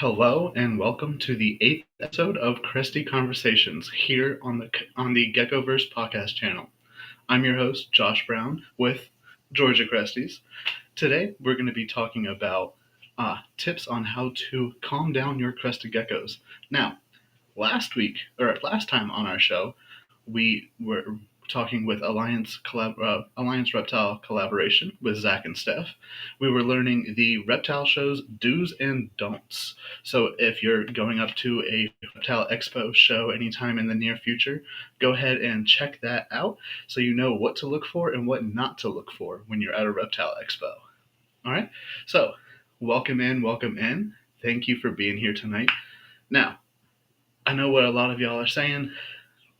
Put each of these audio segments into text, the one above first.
Hello and welcome to the eighth episode of Crestie Conversations here on the Geckoverse podcast channel. I'm your host Josh Brown with Georgia Cresties. Today we're going to be talking about tips on how to calm down your crested geckos. Now, last time on our show, we were talking with Alliance Reptile collaboration with Zach and Steph. We were learning the Reptile show's do's and don'ts. So if you're going up to a Reptile expo show anytime in the near future, go ahead and check that out so you know what to look for and what not to look for when you're at a Reptile expo. All right, so welcome in, welcome in. Thank you for being here tonight. Now, I know what a lot of y'all are saying.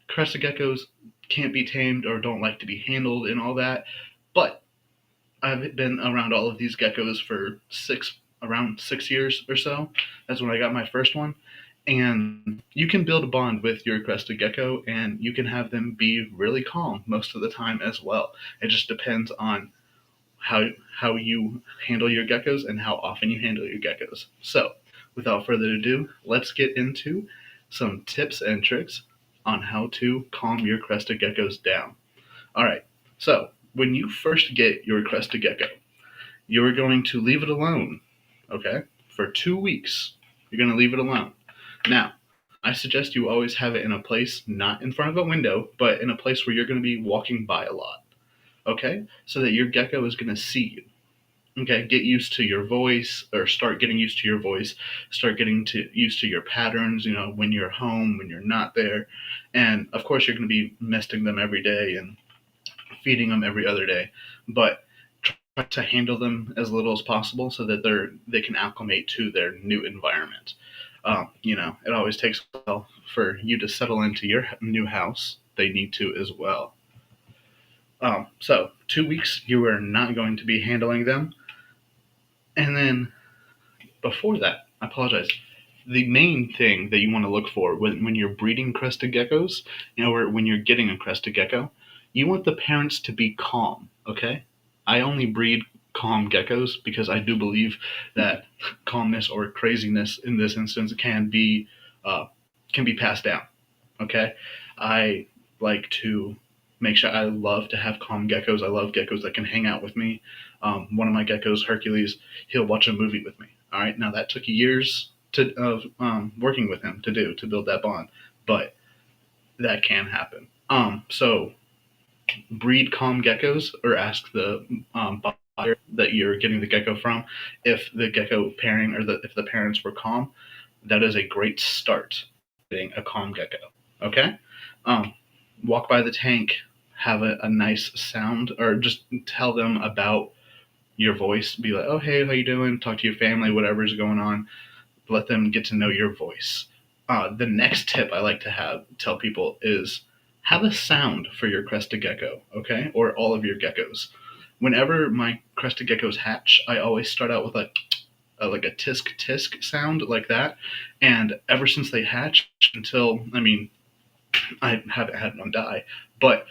Crested geckos can't be tamed or don't like to be handled and all that, but I've been around all of these geckos for around 6 years or so. That's when I got my first one. And you can build a bond with your crested gecko and you can have them be really calm most of the time as well. It just depends on how you handle your geckos and how often you handle your geckos. So, without further ado, let's get into some tips and tricks on how to calm your crested geckos down. All right, so when you first get your crested gecko, you're going to leave it alone, okay, for 2 weeks. You're going to leave it alone. Now, I suggest you always have it in a place not in front of a window, but in a place where you're going to be walking by a lot, okay, so that your gecko is going to see you. Okay, get used to your voice, or start getting used to your voice, start getting used to your patterns, when you're home, when you're not there. And of course, you're going to be misting them every day and feeding them every other day, but try to handle them as little as possible so that they can acclimate to their new environment. It always takes a while for you to settle into your new house. They need to as well. So 2 weeks, you are not going to be handling them. And then before that, I apologize. The main thing that you want to look for when you're breeding crested geckos, or when you're getting a crested gecko, you want the parents to be calm, okay? I only breed calm geckos because I do believe that calmness or craziness in this instance can be passed down, okay? I like to make sure I love to have calm geckos. I love geckos that can hang out with me. One of my geckos, Hercules, he'll watch a movie with me. All right, now that took years of working with him to build that bond, but that can happen. So breed calm geckos, or ask the buyer that you're getting the gecko from if the gecko pairing if the parents were calm. That is a great start getting a calm gecko. Okay, walk by the tank, have a nice sound, or just tell them about your voice. Be like, oh, hey, how you doing? Talk to your family, whatever's going on. Let them get to know your voice. The next tip I like to tell people is have a sound for your crested gecko, okay? Or all of your geckos. Whenever my crested geckos hatch, I always start out with like a tisk tisk sound like that. And ever since they hatch I haven't had one die, but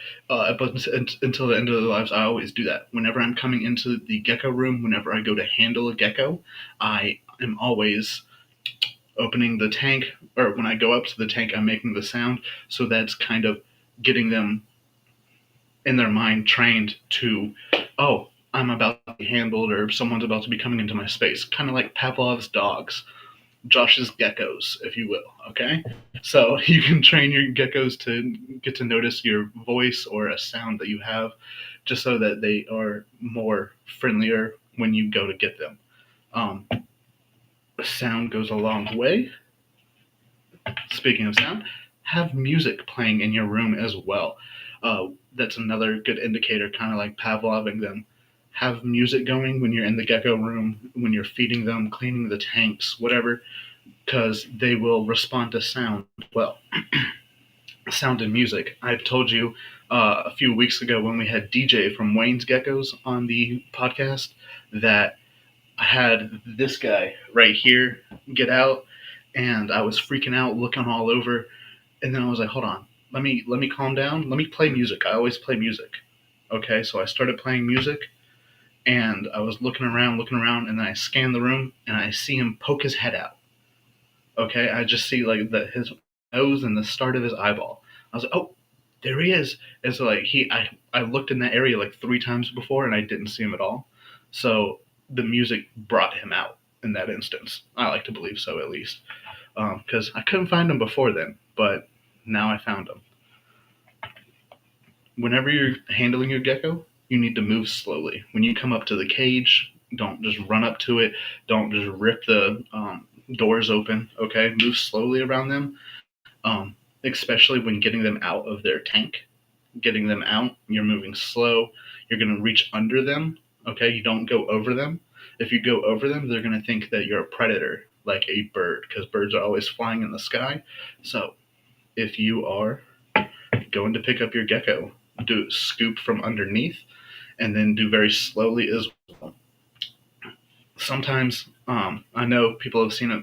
until the end of their lives, I always do that. Whenever I'm coming into the gecko room, whenever I go to handle a gecko, I am always opening the tank, or when I go up to the tank, I'm making the sound. So that's kind of getting them in their mind trained to, oh, I'm about to be handled, or someone's about to be coming into my space. Kind of like Pavlov's dogs. Josh's geckos, if you will, okay? So you can train your geckos to get to notice your voice or a sound that you have, just so that they are more friendlier when you go to get them. Sound goes a long way. Speaking of sound, have music playing in your room as well. That's another good indicator, kind of like Pavloving them. Have music going when you're in the gecko room, when you're feeding them, cleaning the tanks, whatever, because they will respond to sound well. Sound and music. I've told you a few weeks ago when we had DJ from Wayne's Geckos on the podcast that I had this guy right here get out, and I was freaking out, looking all over, and then I was like, hold on, let me calm down, let me play music. I always play music. Okay, so I started playing music, and I was looking around, and then I scanned the room, and I see him poke his head out. Okay, I just see like his nose and the start of his eyeball. I was like, oh, there he is. And so like I looked in that area like 3 times before and I didn't see him at all. So the music brought him out in that instance. I like to believe so, at least, because I couldn't find him before then, but now I found him. Whenever you're handling your gecko, you need to move slowly. When you come up to the cage, don't just run up to it. Don't just rip the doors open. Okay, move slowly around them, especially when getting them out of their tank. Getting them out, you're moving slow. You're going to reach under them. Okay, you don't go over them. If you go over them, they're going to think that you're a predator, like a bird, because birds are always flying in the sky. So if you are going to pick up your gecko, do scoop from underneath and then do very slowly as well. Sometimes I know people have seen it,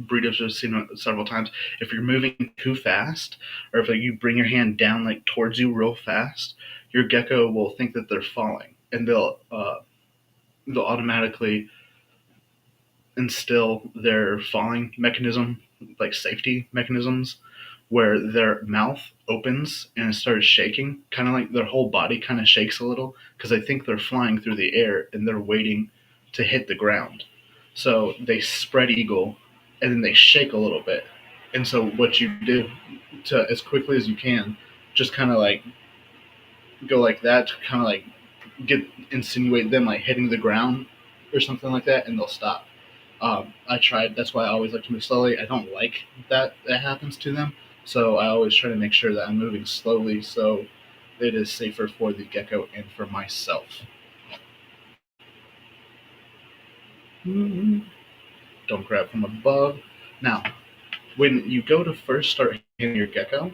breeders have seen it several times. If you're moving too fast, or if like, you bring your hand down like towards you real fast, your gecko will think that they're falling, and they'll automatically instill their falling mechanism, like safety mechanisms, where their mouth opens and it starts shaking, kind of like their whole body kind of shakes a little because they think they're flying through the air and they're waiting to hit the ground. So they spread eagle and then they shake a little bit. And so what you do to as quickly as you can, just kind of like go like that to kind of like get insinuate them like hitting the ground or something like that, and they'll stop. I tried. That's why I always like to move slowly. I don't like that happens to them, so I always try to make sure that I'm moving slowly so it is safer for the gecko and for myself. Don't grab from above. Now, when you go to first start handling your gecko,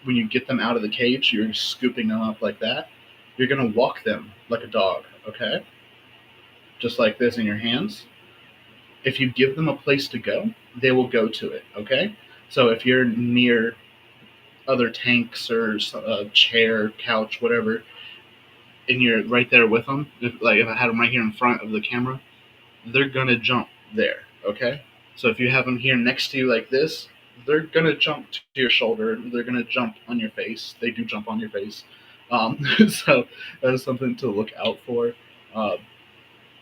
when you get them out of the cage, you're scooping them up like that. You're gonna walk them like a dog, okay? Just like this in your hands. If you give them a place to go, they will go to it, okay? So if you're near other tanks or a chair, couch, whatever, and you're right there with them, if I had them right here in front of the camera, they're gonna jump there, okay? So if you have them here next to you like this, they're gonna jump to your shoulder. They're gonna jump on your face. They do jump on your face. So that is something to look out for. Uh,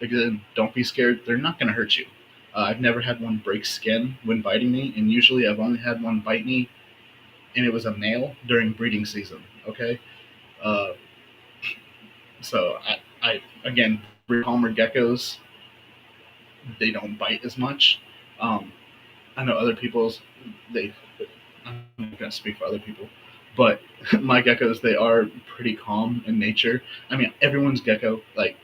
Again, don't be scared. They're not gonna hurt you. I've never had one break skin when biting me, and usually I've only had one bite me, and it was a male during breeding season. Okay, uh, so I again, calmer geckos, they don't bite as much. Um, I know other people's they. I'm not gonna speak for other people, but my geckos, they are pretty calm in nature. I mean, everyone's gecko like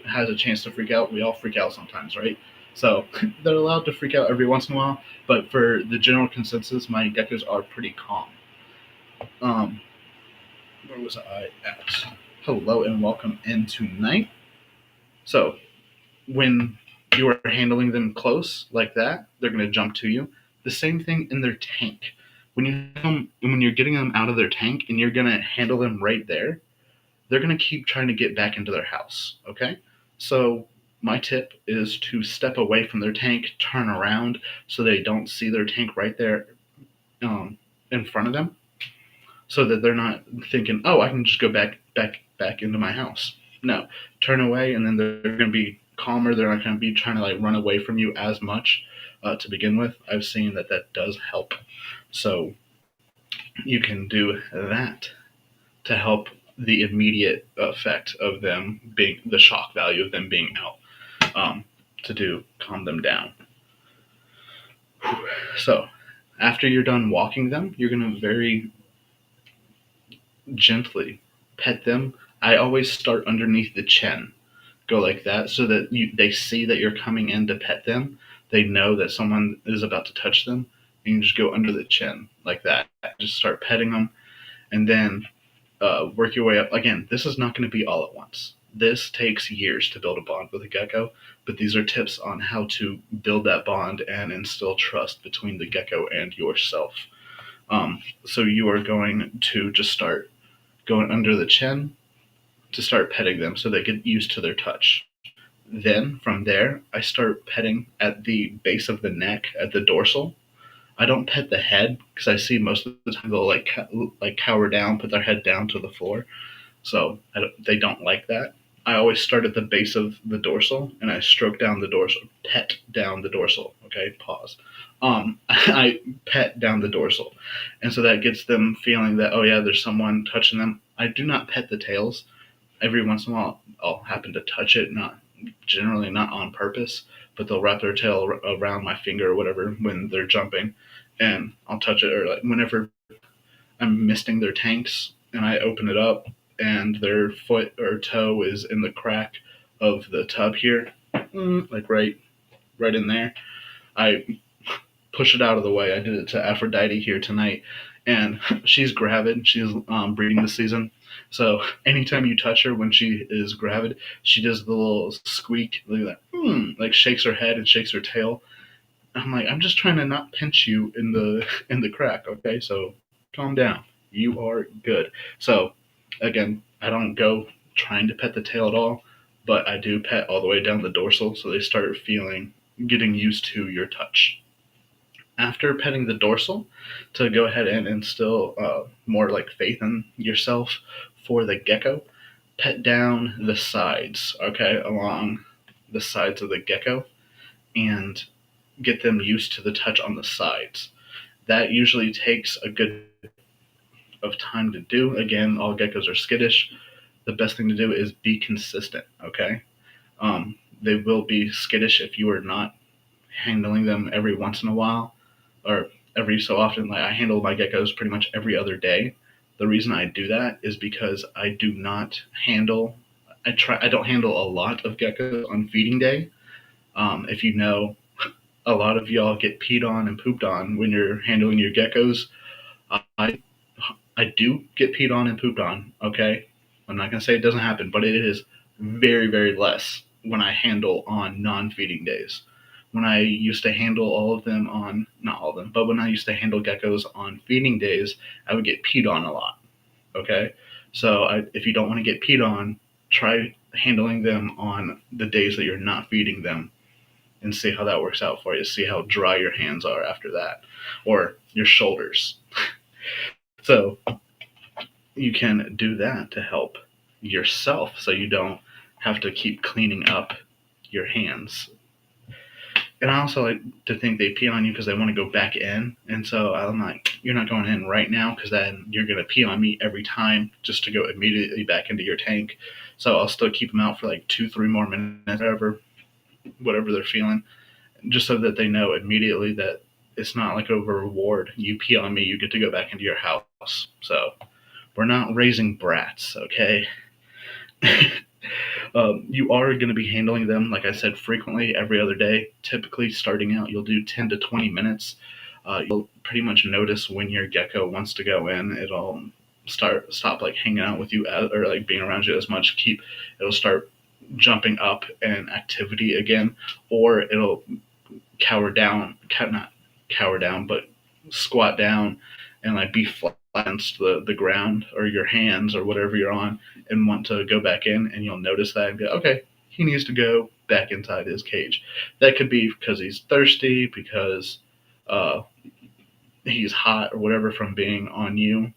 has a chance to freak out. We all freak out sometimes, right? So they're allowed to freak out every once in a while. But for the general consensus, my geckos are pretty calm. Um, where was I at? Hello and welcome in tonight. So when you are handling them close like that, they're going to jump to you. The same thing in their tank. When you're getting them out of their tank and you're going to handle them right there, they're going to keep trying to get back into their house. Okay, so my tip is to step away from their tank, turn around so they don't see their tank right there in front of them, so that they're not thinking, "Oh, I can just go back into my house." No, turn away, and then they're going to be calmer. They're not going to be trying to like run away from you as much to begin with. I've seen that does help. So you can do that to help the immediate effect of them being the shock value of them being out, to do calm them down. So after you're done walking them, you're going to very gently pet them. I always start underneath the chin, go like that, so that they see that you're coming in to pet them. They know that someone is about to touch them, and you just go under the chin like that. Just start petting them, and then work your way up. Again, this is not going to be all at once. This takes years to build a bond with a gecko, but these are tips on how to build that bond and instill trust between the gecko and yourself. So you are going to just start going under the chin to start petting them so they get used to their touch. Then from there, I start petting at the base of the neck, at the dorsal. I don't pet the head because I see most of the time they'll like cower down, put their head down to the floor. So they don't like that. I always start at the base of the dorsal and I stroke down the dorsal, pet down the dorsal. Okay, pause. I pet down the dorsal, and so that gets them feeling that, oh yeah, there's someone touching them. I do not pet the tails. Every once in a while, I'll happen to touch it, not generally not on purpose, but they'll wrap their tail around my finger or whatever when they're jumping, and I'll touch it, or like whenever I'm misting their tanks and I open it up and their foot or toe is in the crack of the tub here, like right in there. I push it out of the way. I did it to Aphrodite here tonight, and she's gravid. She's breeding this season. So anytime you touch her when she is gravid, she does the little squeak, like that, like shakes her head and shakes her tail. I'm like, I'm just trying to not pinch you in the crack, okay? So calm down. You are good. So again, I don't go trying to pet the tail at all, but I do pet all the way down the dorsal so they start getting used to your touch. After petting the dorsal, to go ahead and instill more like faith in yourself for the gecko, pet down the sides, okay, along the sides of the gecko, and get them used to the touch on the sides. That usually takes a good of time to do. Again, all geckos are skittish. The best thing to do is be consistent, okay? They will be skittish if you are not handling them every once in a while or every so often. Like I handle my geckos pretty much every other day. The reason I do that is because I do not handle I don't handle a lot of geckos on feeding day. If you know, a lot of y'all get peed on and pooped on when you're handling your geckos. I I do get peed on and pooped on. Okay, I'm not gonna say it doesn't happen, but it is very less when I handle on non-feeding days. When I used to handle all of them on, not all of them, but when I used to handle geckos on feeding days, I would get peed on a lot. Okay, so if you don't want to get peed on, try handling them on the days that you're not feeding them and see how that works out for you. See how dry your hands are after that, or your shoulders. So you can do that to help yourself so you don't have to keep cleaning up your hands. And I also like to think they pee on you because they want to go back in. And so I'm like, you're not going in right now because then you're going to pee on me every time just to go immediately back into your tank. So I'll still keep them out for like 2, 3 more minutes, whatever they're feeling, just so that they know immediately that it's not like a reward. You pee on me, you get to go back into your house. So we're not raising brats, okay? You are going to be handling them, like I said, frequently every other day. Typically, starting out, you'll do 10 to 20 minutes. You'll pretty much notice when your gecko wants to go in. It'll stop like hanging out with you or like being around you as much. It'll start jumping up in activity again, or it'll not cower down, but squat down and like be flat against the ground or your hands or whatever you're on and want to go back in, and you'll notice that and go, okay, he needs to go back inside his cage. That could be because he's thirsty, because uh, he's hot or whatever from being on you.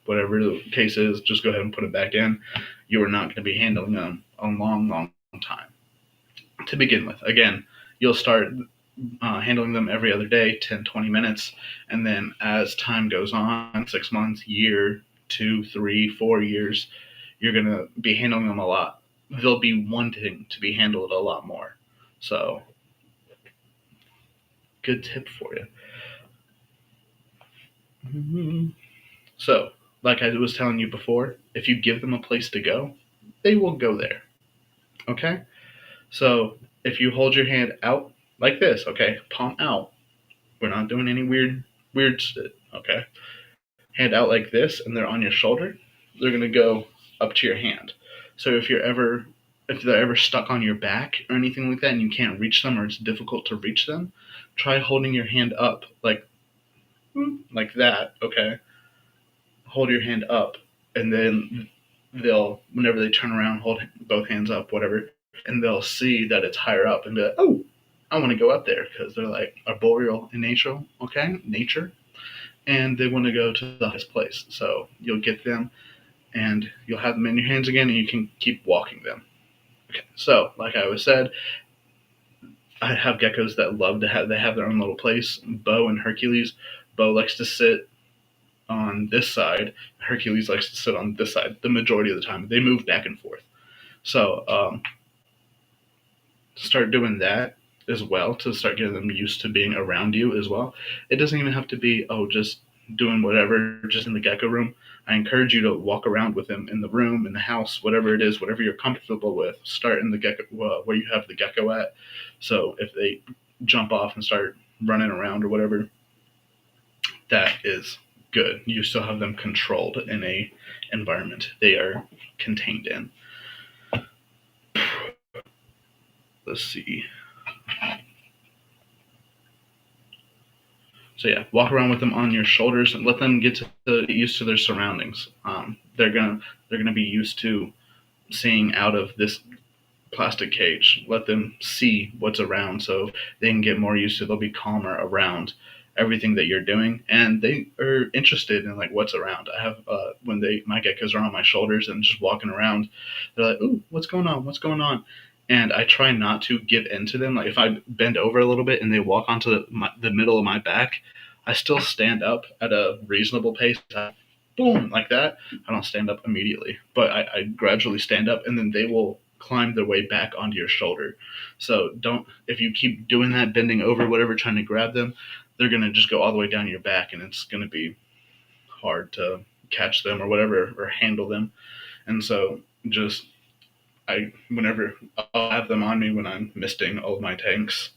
Whatever the case is, just go ahead and put it back in. You are not going to be handling them a long time to begin with. Again, you'll start handling them every other day, 10, 20 minutes. And then as time goes on, 6 months, year, 2, 3, 4 years, you're going to be handling them a lot. They'll be wanting to be handled a lot more. So, good tip for you. So, like I was telling you before, if you give them a place to go, they will go there. Okay? So, if you hold your hand out like this, okay, palm out. We're not doing any weird shit, okay? Hand out like this and they're on your shoulder, they're going to go up to your hand. So if they're ever stuck on your back or anything like that and you can't reach them or it's difficult to reach them, try holding your hand up like that, okay? Hold your hand up, and then they'll, whenever they turn around, hold both hands up, whatever, and they'll see that it's higher up and be like, oh, I want to go up there because they're like arboreal in nature, nature, and they want to go to the highest place. So you'll get them, and you'll have them in your hands again, and you can keep walking them. Okay. So, like I always said, I have geckos that love to have. They have their own little place. Bo and Hercules. Bo likes to sit on this side. Hercules likes to sit on this side. The majority of the time, they move back and forth. So start doing that as well to start getting them used to being around you as well. It doesn't even have to be just doing whatever just in the gecko room. I encourage you to walk around with them in the room, in the house, whatever it is, whatever you're comfortable with. Start in the gecko where you have the gecko at. So if they jump off and start running around or whatever, that is good. You still have them controlled in a environment they are contained in. Let's see. So yeah, walk around with them on your shoulders and let them get used to their surroundings. They're gonna be used to seeing out of this plastic cage. Let them see what's around so they can get more used to. They'll be calmer around everything that you're doing, and they are interested in like what's around. I have when my geckos are on my shoulders and just walking around, they're like, "Ooh, what's going on? What's going on?" And I try not to give in to them. Like if I bend over a little bit and they walk onto the middle of my back, I still stand up at a reasonable pace. Boom, like that. I don't stand up immediately, but I gradually stand up, and then they will climb their way back onto your shoulder. So if you keep doing that, bending over, whatever, trying to grab them, they're going to just go all the way down your back, and it's going to be hard to catch them or whatever, or handle them. And so whenever I'll have them on me when I'm misting all of my tanks.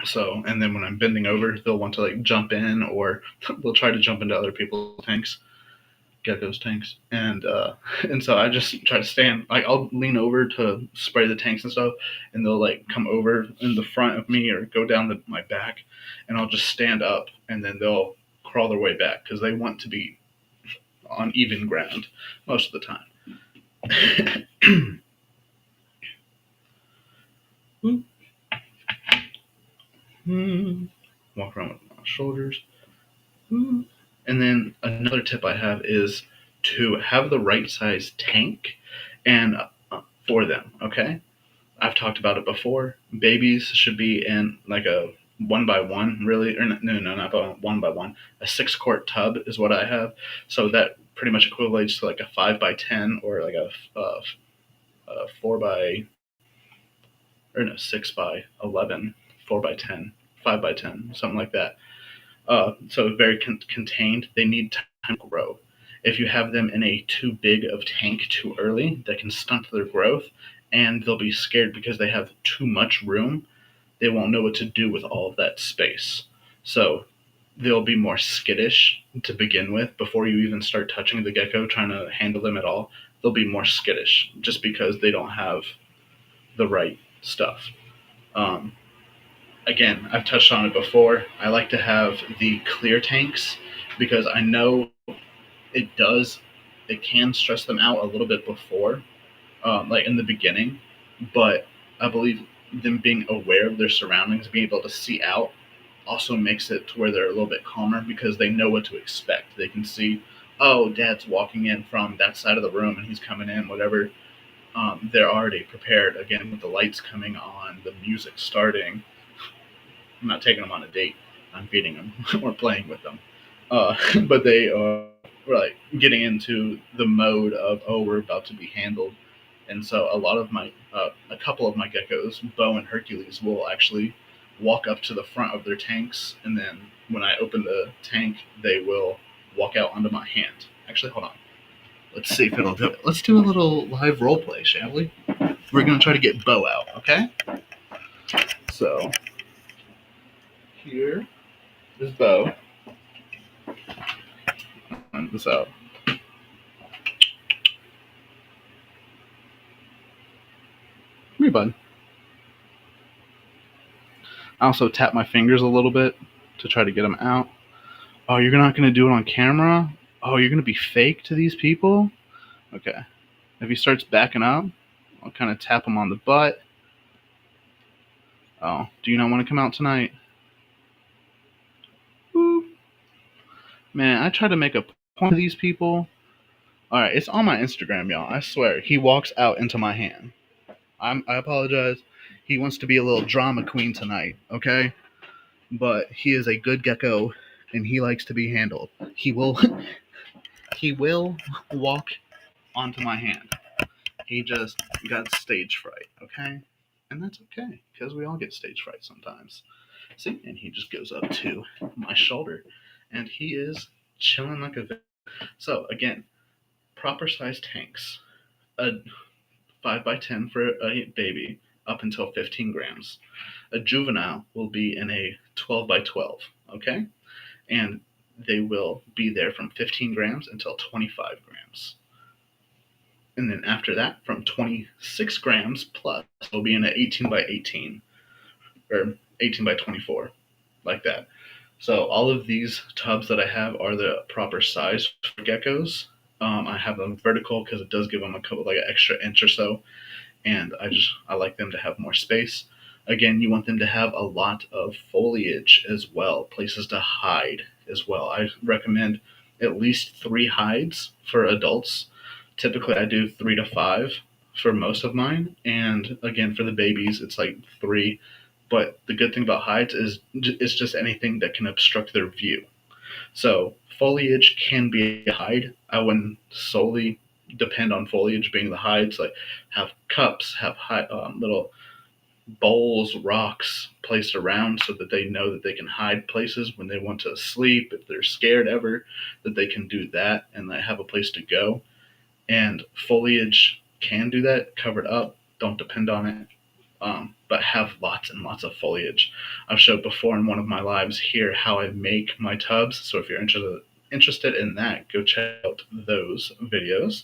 So, and then when I'm bending over, they'll want to like jump in, or they'll try to jump into other people's tanks. Geckos tanks, and so I just try to stand. Like I'll lean over to spray the tanks and stuff, and they'll like come over in the front of me or go down my back, and I'll just stand up, and then they'll crawl their way back because they want to be on even ground most of the time. Walk around with my shoulders. And then another tip I have is to have the right size tank and for them. Okay, I've talked about it before. Babies should be in like a 1x1, really, or no, not 1x1. A 6-quart tub is what I have. So that pretty much equates to like a 5x10 or like a 6x11, 4x10, 5x10, something like that. So very contained. They need time to grow. If you have them in a too big of tank too early, that can stunt their growth, and they'll be scared because they have too much room. They won't know what to do with all of that space. So they'll be more skittish to begin with before you even start touching the gecko, trying to handle them at all. They'll be more skittish just because they don't have the right stuff. Again, I've touched on it before. I like to have the clear tanks because I know it can stress them out a little bit before, like in the beginning, but I believe them being aware of their surroundings, being able to see out, also makes it to where they're a little bit calmer because they know what to expect. They can see, oh, Dad's walking in from that side of the room and he's coming in, whatever. They're already prepared, again, with the lights coming on, the music starting. I'm not taking them on a date. I'm feeding them or playing with them. But they are like getting into the mode of, oh, we're about to be handled. And so a couple of my geckos, Bo and Hercules, will actually walk up to the front of their tanks. And then when I open the tank, they will walk out onto my hand. Actually, hold on. Let's see if it'll do it. Let's do a little live role play, shall we? We're going to try to get Bo out, okay? So here is Bo. Find this out. Come here, bud. I also tap my fingers a little bit to try to get him out. Oh, you're not going to do it on camera? Oh, you're going to be fake to these people? Okay. If he starts backing up, I'll kind of tap him on the butt. Oh, do you not want to come out tonight? Woo. Man, I try to make a point of these people. Alright, it's on my Instagram, y'all. I swear. He walks out into my hand. I apologize. He wants to be a little drama queen tonight, okay? But he is a good gecko and he likes to be handled. He will he will walk onto my hand. He just got stage fright, okay? And that's okay, because we all get stage fright sometimes. See? And he just goes up to my shoulder and he is chilling like a. So, again, proper size tanks. A 5x10 for a baby, up until 15 grams. A juvenile will be in a 12x12, okay? And they will be there from 15 grams until 25 grams. And then after that, from 26 grams plus, will be in an 18x18 or 18x24, like that. So all of these tubs that I have are the proper size for geckos. I have them vertical because it does give them a couple like an extra inch or so, and I like them to have more space. Again, you want them to have a lot of foliage as well, places to hide as well. I recommend at least 3 hides for adults. Typically, I do 3 to 5 for most of mine, and again for the babies, it's like 3. But the good thing about hides is it's just anything that can obstruct their view. So foliage can be a hide. I wouldn't solely depend on foliage being the hides. Like have cups, have little bowls, rocks placed around so that they know that they can hide places when they want to sleep. If they're scared ever, that they can do that and they have a place to go. And foliage can do that, covered up. Don't depend on it. But have lots and lots of foliage. I've showed before in one of my lives here how I make my tubs. So if you're interested in that, go check out those videos.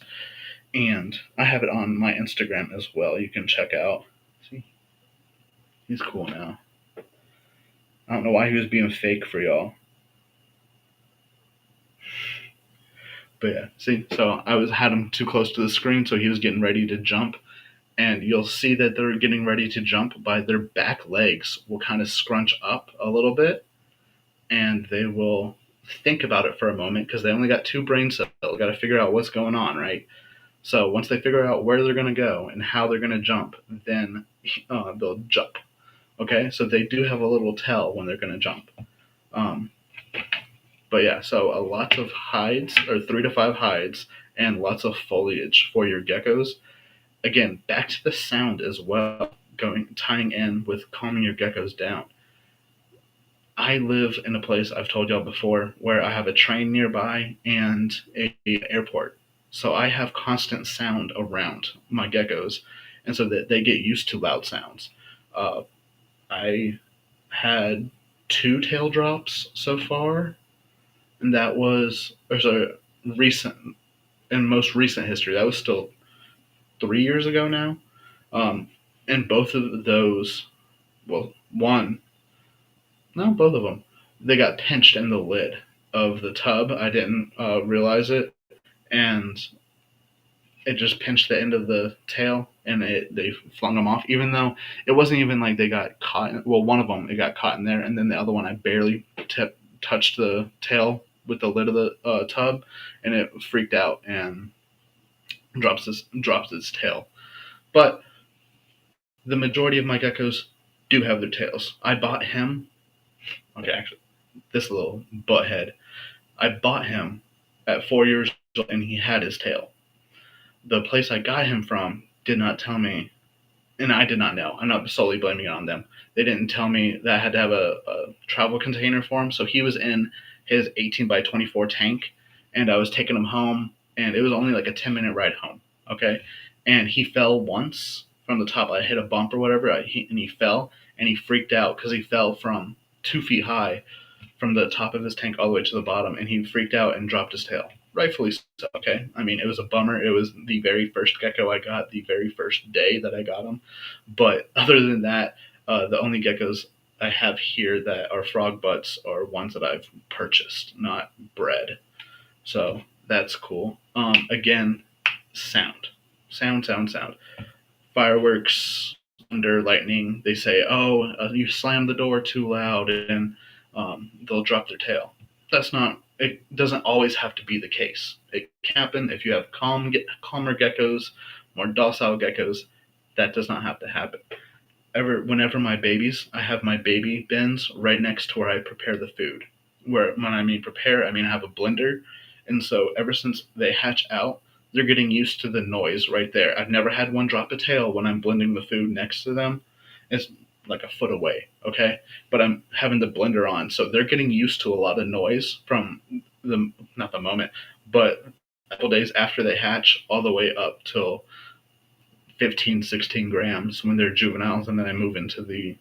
And I have it on my Instagram as well. You can check out. See, he's cool now. I don't know why he was being fake for y'all. But yeah, see, so had him too close to the screen, so he was getting ready to jump. And you'll see that they're getting ready to jump by their back legs will kind of scrunch up a little bit, and they will think about it for a moment because they only got 2 brain cells. Got to figure out what's going on, right? So once they figure out where they're going to go and how they're going to jump, then they'll jump. Okay, so they do have a little tell when they're going to jump. But yeah, so a lot of hides, or 3 to 5 hides, and lots of foliage for your geckos. Again, back to the sound as well, tying in with calming your geckos down. I live in a place I've told y'all before where I have a train nearby and a airport. So I have constant sound around my geckos, and so that they get used to loud sounds. I had 2 tail drops so far, and that was recent in most recent history. That was still 3 years ago now. And both of those, well, both of them, they got pinched in the lid of the tub. I didn't realize it, and it just pinched the end of the tail, and they flung them off. Even though it wasn't even like they got caught. Well, one of them it got caught in there, and then the other one I barely touched the tail with the lid of the tub, and it freaked out and drops its tail. But the majority of my geckos do have their tails. I bought him. Okay, actually, this little butthead. I bought him at 4 years old, and he had his tail. The place I got him from did not tell me, and I did not know. I'm not solely blaming it on them. They didn't tell me that I had to have a travel container for him. So he was in his 18x24 tank, and I was taking him home, and it was only like a 10-minute ride home. Okay, and he fell once from the top. I hit a bump or whatever, and he fell, and he freaked out because he fell from 2 feet high from the top of his tank all the way to the bottom, and he freaked out and dropped his tail. Rightfully so, okay? I mean, it was a bummer. It was the very first gecko I got, the very first day that I got him. But other than that, the only geckos I have here that are frog butts are ones that I've purchased, not bred. So that's cool. Again, sound. Fireworks, thunder, lightning, they say, "Oh, you slammed the door too loud," and they'll drop their tail. That's not. It doesn't always have to be the case. It can happen if you have calmer geckos, more docile geckos. That does not have to happen. Whenever I have my baby bins right next to where I prepare the food. Where when I mean prepare, I mean I have a blender, and so ever since they hatch out, they're getting used to the noise right there. I've never had one drop a tail when I'm blending the food next to them. It's like a foot away, okay? But I'm having the blender on, so they're getting used to a lot of noise from the not the moment, but a couple days after they hatch, all the way up till 15, 16 grams when they're juveniles, and then I move into the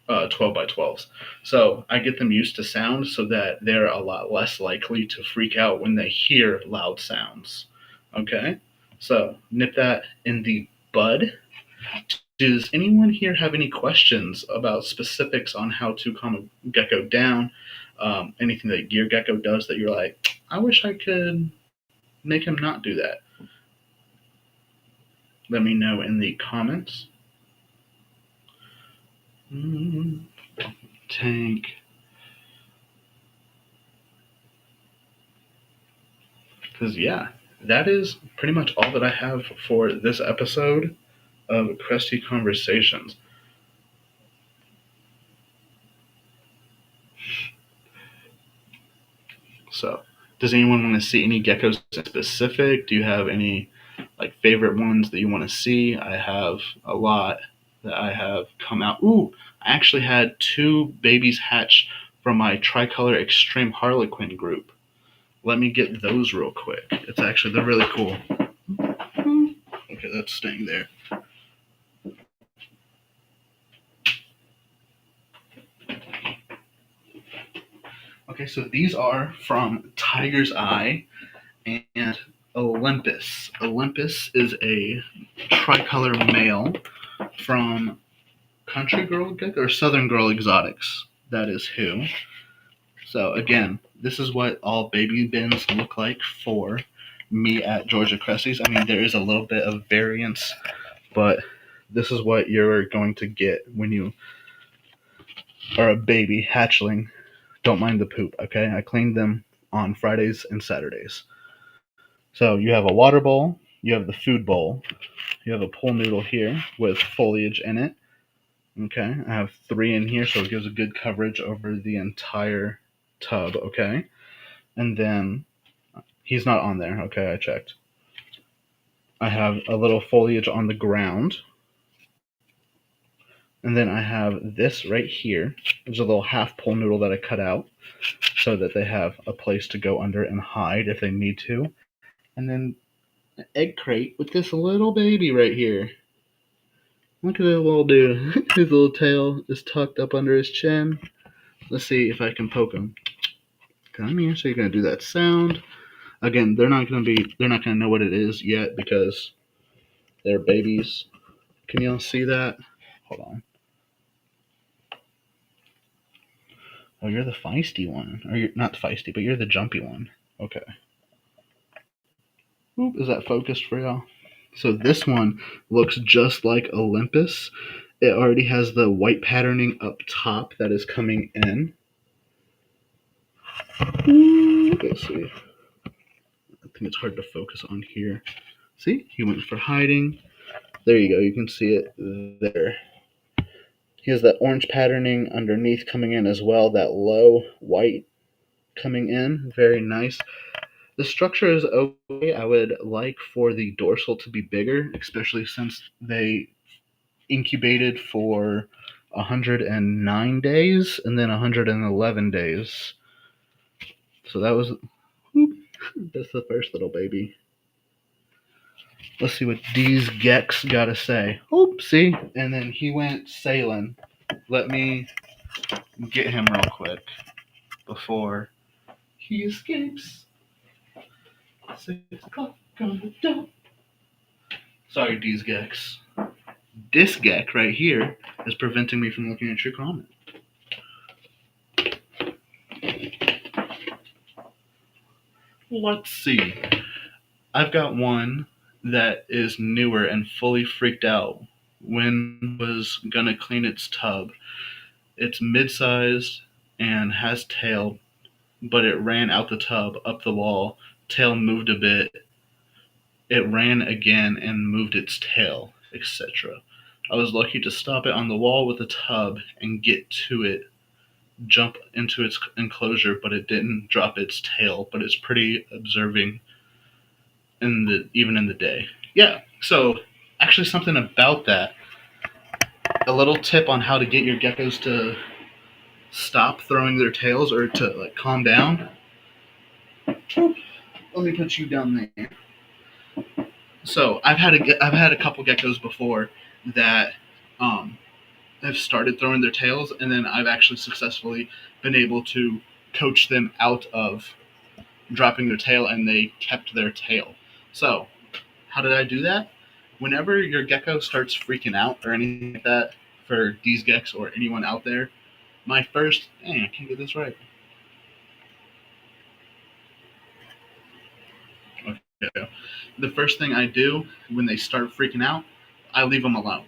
12 by 12s. So I get them used to sound so that they're a lot less likely to freak out when they hear loud sounds. Okay? So nip that in the bud. Does anyone here have any questions about specifics on how to calm a gecko down? Anything that your gecko does that you're like, I wish I could make him not do that? Let me know in the comments. Tank. Because, yeah, that is pretty much all that I have for this episode of Crestie Conversations. So, does anyone want to see any geckos specific? Do you have any like favorite ones that you want to see? I have a lot that I have come out. Ooh, I actually had 2 babies hatch from my tricolor extreme harlequin group. Let me get those real quick. They're really cool. Okay, that's staying there. Okay, so these are from Tiger's Eye and Olympus. Olympus is a tricolor male from Country Girl or Southern Girl Exotics. That is who. So again, this is what all baby bins look like for me at Georgia Cresties. I mean, there is a little bit of variance, but this is what you're going to get when you are a baby hatchling. Don't mind the poop, okay? I cleaned them on Fridays and Saturdays. So you have a water bowl, you have the food bowl, you have a pool noodle here with foliage in it. Okay, I have 3 in here, so it gives a good coverage over the entire tub, okay? And then he's not on there, okay? I checked. I have a little foliage on the ground. And then I have this right here. There's a little half pool noodle that I cut out so that they have a place to go under and hide if they need to. And then an egg crate with this little baby right here. Look at that little dude. His little tail is tucked up under his chin. Let's see if I can poke him. Come here. So you're gonna do that sound. Again, they're not gonna know what it is yet because they're babies. Can y'all see that? Hold on. Oh, you're the feisty one. Or you're not feisty, but you're the jumpy one. Okay. Oop, is that focused for y'all? So this one looks just like Olympus. It already has the white patterning up top that is coming in. Let's see. I think it's hard to focus on here. See? He went for hiding. There you go. You can see it there. He has that orange patterning underneath coming in as well. That low white coming in. Very nice. The structure is okay. I would like for the dorsal to be bigger, especially since they incubated for 109 days and then 111 days. So that's the first little baby. Let's see what these Geckos gotta say. See? And then he went sailing. Let me get him real quick before he escapes. 6 o'clock on the dot. Sorry, these Geckos. This Geck right here is preventing me from looking at your comment. Let's see. I've got one that is newer and fully freaked out when was gonna clean its tub. It's mid-sized and has tail, but it ran out the tub, up the wall, tail moved a bit, it ran again and moved its tail, etc. I was lucky to stop it on the wall with a tub and get to it, jump into its enclosure, but it didn't drop its tail, but it's pretty observing even in the day. Yeah, so actually something about that, a little tip on how to get your geckos to stop throwing their tails or to like calm down. Let me put you down there. So I've had a couple geckos before that um, have started throwing their tails, and then I've actually successfully been able to coach them out of dropping their tail, and they kept their tail. So how did I do that? Whenever your gecko starts freaking out or anything like that, for these gecks or anyone out there, my first, dang, I can't get this right. Okay. The first thing I do when they start freaking out, I leave them alone.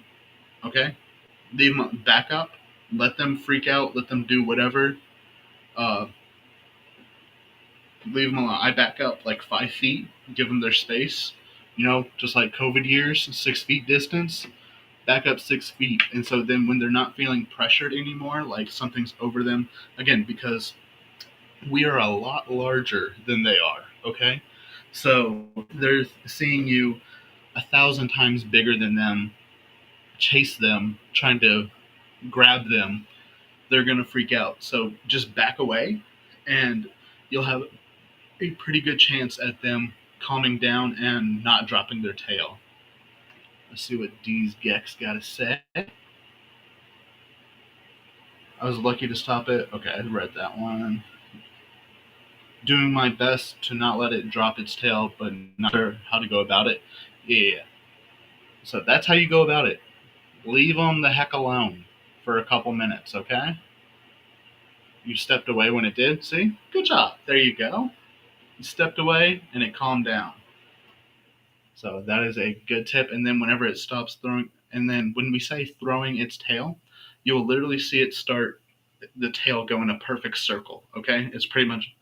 Okay? Leave them back up, let them freak out, let them do whatever. Uh, Leave them alone. I back up like 5 feet, give them their space. You know, just like COVID years, 6 feet distance, back up 6 feet. And so then when they're not feeling pressured anymore, like something's over them, again, because we are a lot larger than they are, okay? So they're seeing you 1,000 times bigger than them, chase them, trying to grab them, they're going to freak out. So just back away, and you'll have a pretty good chance at them calming down and not dropping their tail. Let's see what D's Gex got to say. I was lucky to stop it. Okay, I read that one. Doing my best to not let it drop its tail, but not sure how to go about it. Yeah. So that's how you go about it. Leave them the heck alone for a couple minutes, okay? You stepped away when it did, see? Good job. There you go. You stepped away and it calmed down. So that is a good tip. And then whenever it stops throwing, and then when we say throwing its tail, you will literally see it start the tail go in a perfect circle. Okay, it's pretty much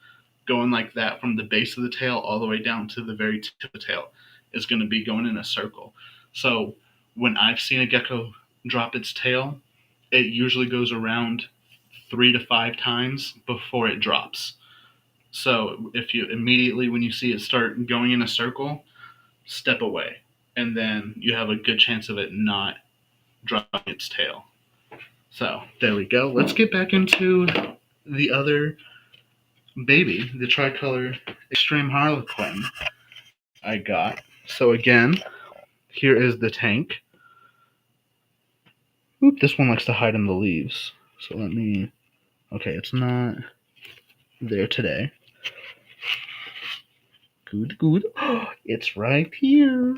going like that from the base of the tail all the way down to the very tip of the tail. It's going to be going in a circle. So when I've seen a gecko drop its tail, it usually goes around 3 to 5 times before it drops. So if you immediately when you see it start going in a circle, step away, and then you have a good chance of it not dropping its tail. So there we go. Let's get back into the other baby, the tricolor extreme harlequin I got. So again, here is the tank. Oop, this one likes to hide in the leaves. So let me, okay, it's not there today. Good, good. It's right here.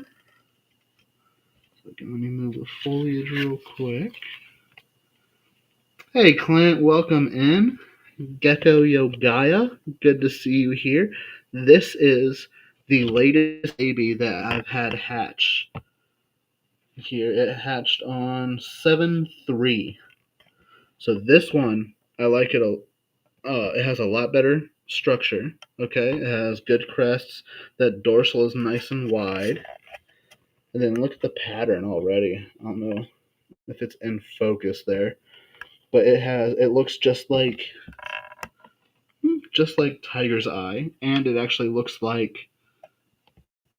Okay, let me move the foliage real quick. Hey Clint, welcome in. Gecko Yogaya, good to see you here. This is the latest baby that I've had hatch here. It hatched on 7/3. So this one, I like it. It has a lot better structure. Okay, it has good crests. That dorsal is nice and wide. And then look at the pattern already. I don't know if it's in focus there, but it looks just like Tiger's Eye, and it actually looks like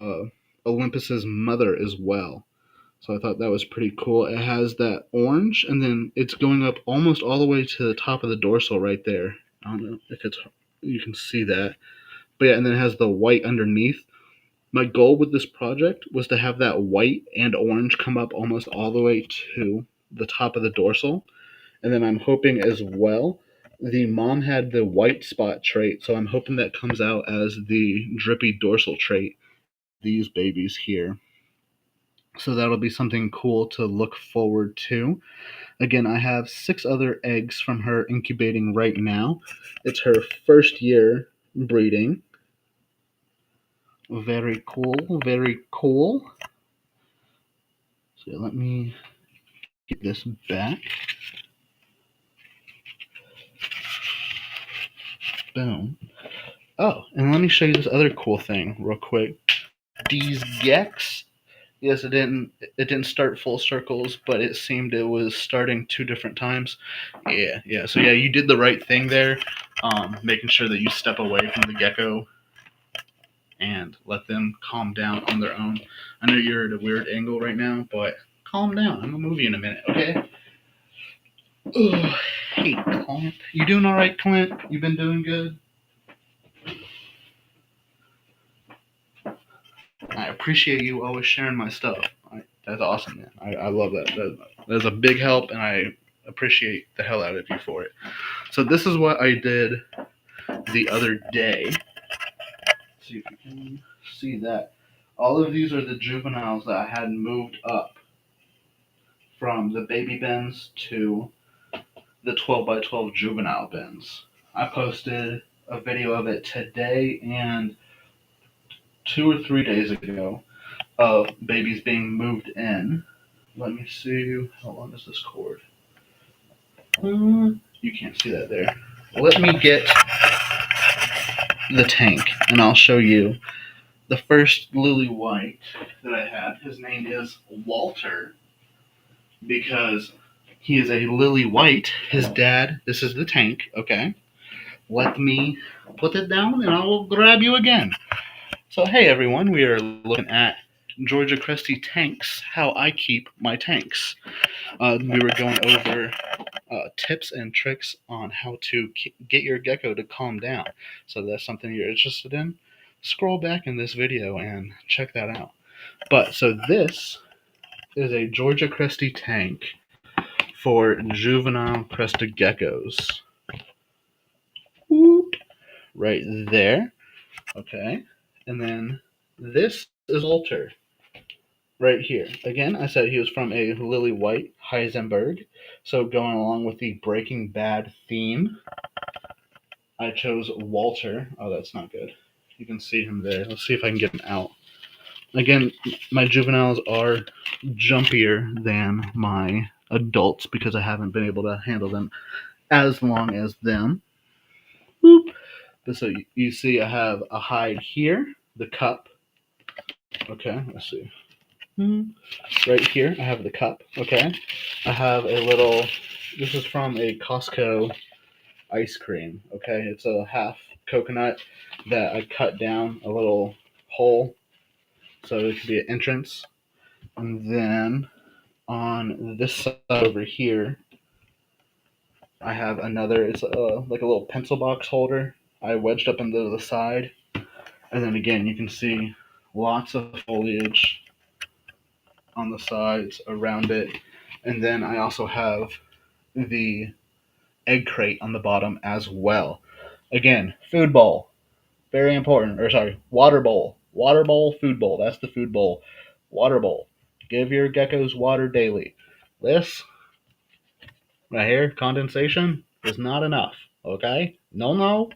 uh, Olympus's mother as well. So I thought that was pretty cool. It has that orange, and then it's going up almost all the way to the top of the dorsal right there. I don't know if you can see that, but yeah, and then it has the white underneath. My goal with this project was to have that white and orange come up almost all the way to the top of the dorsal, and then I'm hoping as well. The mom had the white spot trait, so I'm hoping that comes out as the drippy dorsal trait, these babies here. So that'll be something cool to look forward to. Again, I have 6 other eggs from her incubating right now. It's her first year breeding. Very cool, very cool. So let me get this back. Boom. Oh, and let me show you this other cool thing real quick. These Geckos. Yes, it didn't start full circles, but it seemed it was starting 2 different times. Yeah. So yeah, you did the right thing there, making sure that you step away from the gecko and let them calm down on their own. I know you're at a weird angle right now, but calm down. I'm gonna move you in a minute, okay? Oh, hey, Clint. You doing all right, Clint? You been doing good? I appreciate you always sharing my stuff. That's awesome, man. I love that. That's a big help, and I appreciate the hell out of you for it. So this is what I did the other day. Let's see if you can see that. All of these are the juveniles that I had moved up from the baby bins to the 12 by 12 juvenile bins. I posted a video of it today and 2 or 3 days ago of babies being moved in. Let me see. How long is this cord? You can't see that there. Let me get the tank and I'll show you the first lily white that I had. His name is Walter because he is a lily white. His dad, this is the tank, okay? Let me put it down and I will grab you again. So, hey everyone, we are looking at Georgia Crestie tanks, how I keep my tanks. We were going over tips and tricks on how to get your gecko to calm down. So if that's something you're interested in, scroll back in this video and check that out. But so this is a Georgia Crestie tank for juvenile crested geckos. Right there. Okay. And then this is Walter. Right here. Again, I said he was from a Lily White Heisenberg. So going along with the Breaking Bad theme, I chose Walter. Oh, that's not good. You can see him there. Let's see if I can get him out. Again, my juveniles are jumpier than my adults because I haven't been able to handle them as long as them. Boop. But so you see I have a hide here, the cup. Okay, let's see. Right here, I have the cup. Okay, I have a little. This is from a Costco ice cream. Okay, it's a half coconut that I cut down a little hole so it could be an entrance. And then on this side over here, I have another. It's like a little pencil box holder. I wedged up into the side, and then again you can see lots of foliage on the sides around it. And then I also have the egg crate on the bottom as well. Again, food bowl, very important. Or sorry, water bowl. Water bowl, food bowl. That's the food bowl. Water bowl. Give your geckos water daily. This right here, condensation, is not enough. Okay? No.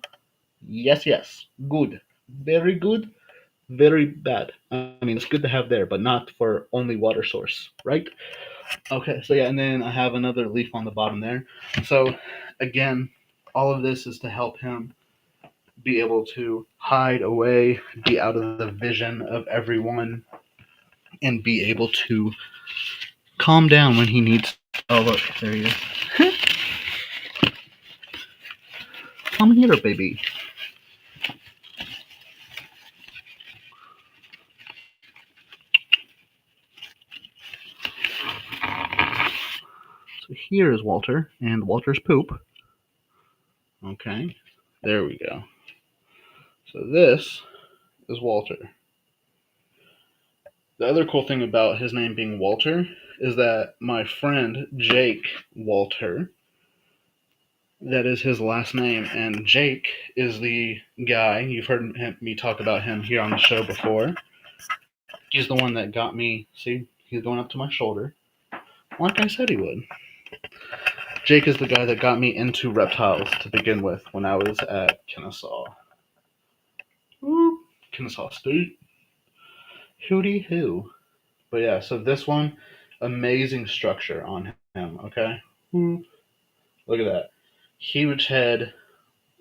Yes. Good. Very good. Very bad. I mean, it's good to have there, but not for only water source, right? Okay, so yeah, and then I have another leaf on the bottom there. So again, all of this is to help him be able to hide away, be out of the vision of everyone, and be able to calm down when he needs. Oh, look, there he is. Come here, baby. So here is Walter, and Walter's poop. Okay, there we go. So this is Walter. The other cool thing about his name being Walter is that my friend Jake Walter, that is his last name, and Jake is the guy, you've heard me talk about him here on the show before. He's the one that got me, see, he's going up to my shoulder, like I said he would. Jake is the guy that got me into reptiles to begin with when I was at Kennesaw. Kennesaw State. Hooty hoo. But yeah, so this one Amazing structure on him, okay? Look at that. Huge head,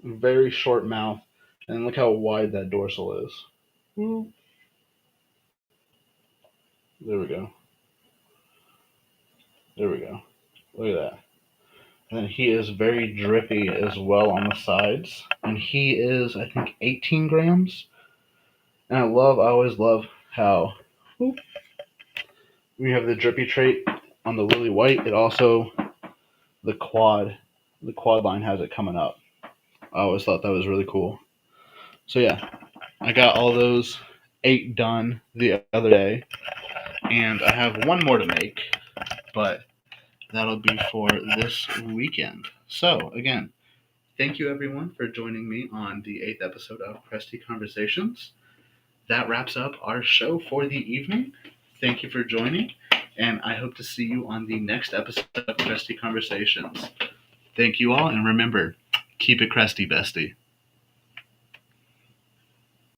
very short mouth, and look how wide that dorsal is. There we go. There we go. Look at that. And then he is very drippy as well on the sides. And he is, I think, 18 grams. And I always love how we have the drippy trait on the lily white. It also, the quad line has it coming up. I always thought that was really cool. So yeah, I got all those 8 done the other day. And I have one more to make, but that'll be for this weekend. So again, thank you everyone for joining me on the 8th episode of Crestie Conversations. That wraps up our show for the evening. Thank you for joining, and I hope to see you on the next episode of Crestie Conversations. Thank you all, and remember, keep it Crestie, bestie.